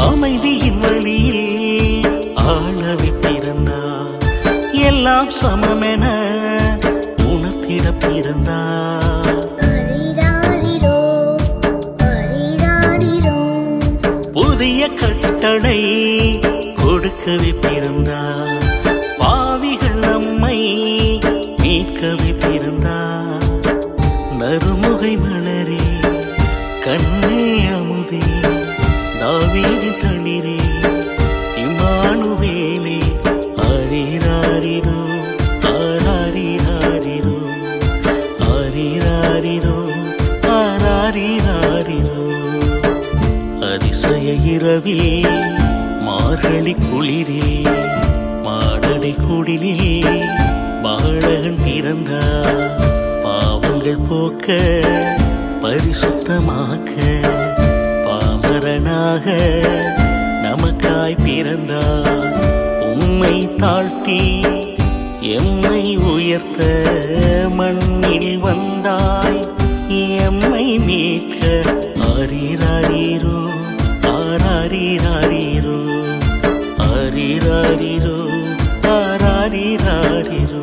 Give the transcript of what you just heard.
அமைதியின் வழியில் ஆளவி பிறந்தார். எல்லாம் சமமென உணர்த்திட பிறந்தார். புதிய கட்டளை கொடுக்கவே பிறந்தார். பாவிகள் நம்மை மீட்கவே பிறந்தார். நறுமுகை மலரே கண்ணே அமுதே தாவீதின் தளிரே இம்மானுவேலே ஆரீராரிரோ ஆராரீராரிரோ ஆரீராரிரோ ஆராரீராரிரோ. அதிசய இரவில் மார்கழி குளிரில் மாடடை குடிலில் பாலகன் பிறந்தார். பாவங்கள் போக்க பரிசுத்தமாக்க பாமரனாக நமக்காய் பிறந்தார். உம்மை தாழ்த்தி எம்மை உயர்த்த மண்ணில் வந்தாய். எம்மை மீட்க ஆரீராரீரோ ஆராரீராரீரோ ஆரீராரீரோ ஆராரீராரீரோ.